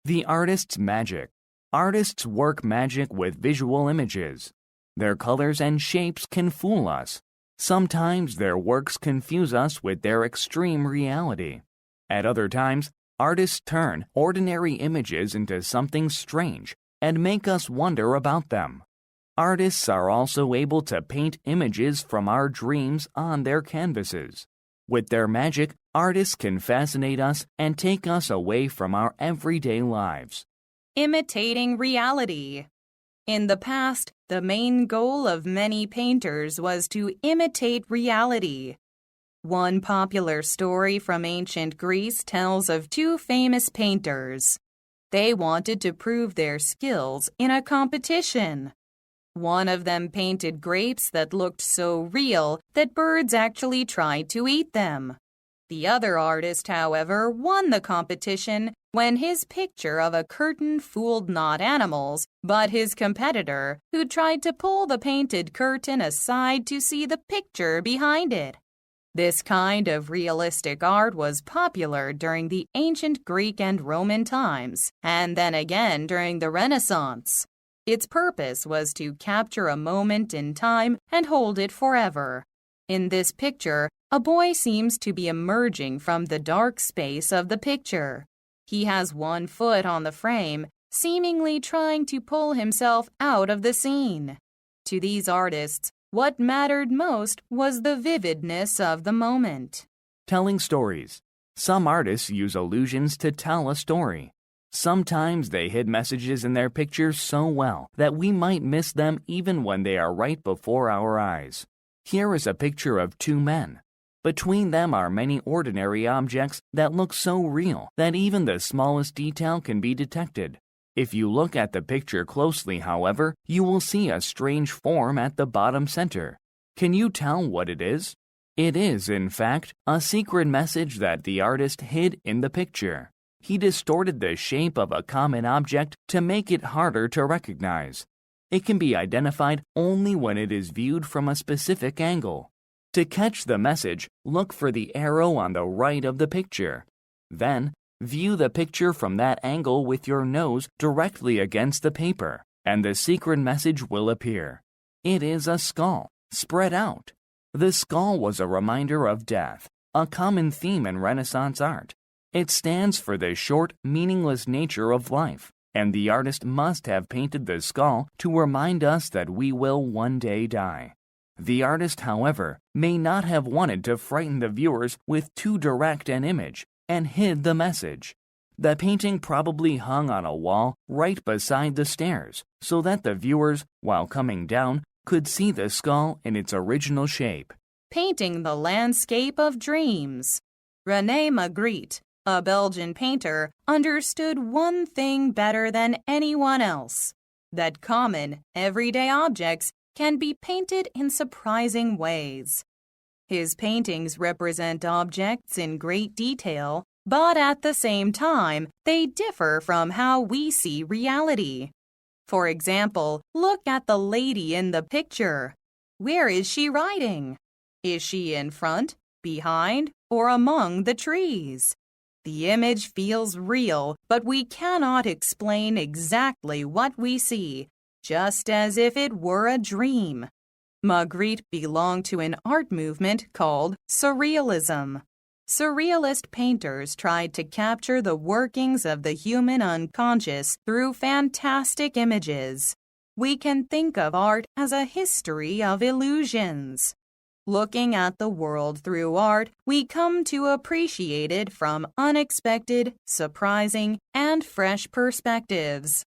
The artist's magic. Artists work magic with visual images. Their colors and shapes can fool us. Sometimes their works confuse us with their extreme reality. At other times, artists turn ordinary images into something strange and make us wonder about them. Artists are also able to paint images from our dreams on their canvases. With their magic, artists can fascinate us and take us away from our everyday lives. Imitating reality. In the past, the main goal of many painters was to imitate reality. One popular story from ancient Greece tells of two famous painters. They wanted to prove their skills in a competition. One of them painted grapes that looked so real that birds actually tried to eat them. The other artist, however, won the competition when his picture of a curtain fooled not animals, but his competitor, who tried to pull the painted curtain aside to see the picture behind it. This kind of realistic art was popular during the ancient Greek and Roman times, and then again during the Renaissance. Its purpose was to capture a moment in time and hold it forever. In this picture, a boy seems to be emerging from the dark space of the picture. He has one foot on the frame, seemingly trying to pull himself out of the scene. To these artists, what mattered most was the vividness of the moment. Telling stories. Some artists use illusions to tell a story. Sometimes they hid messages in their pictures so well that we might miss them even when they are right before our eyes. Here is a picture of two men. Between them are many ordinary objects that look so real that even the smallest detail can be detected. If you look at the picture closely, however, you will see a strange form at the bottom center. Can you tell what it is? It is, in fact, a secret message that the artist hid in the picture. He distorted the shape of a common object to make it harder to recognize. It can be identified only when it is viewed from a specific angle. To catch the message, look for the arrow on the right of the picture. Then, view the picture from that angle with your nose directly against the paper, and the secret message will appear. It is a skull, spread out. The skull was a reminder of death, a common theme in Renaissance art. It stands for the short, meaningless nature of life, and the artist must have painted the skull to remind us that we will one day die. The artist, however, may not have wanted to frighten the viewers with too direct an image and hid the message. The painting probably hung on a wall right beside the stairs so that the viewers, while coming down, could see the skull in its original shape. Painting the landscape of dreams. René Magritte, a Belgian painter, understood one thing better than anyone else: that common, everyday objects can be painted in surprising ways. His paintings represent objects in great detail, but at the same time, they differ from how we see reality. For example, look at the lady in the picture. Where is she riding? Is she in front, behind, or among the trees? The image feels real, but we cannot explain exactly what we see, just as if it were a dream. Magritte belonged to an art movement called Surrealism. Surrealist painters tried to capture the workings of the human unconscious through fantastic images. We can think of art as a history of illusions. Looking at the world through art, we come to appreciate it from unexpected, surprising, and fresh perspectives.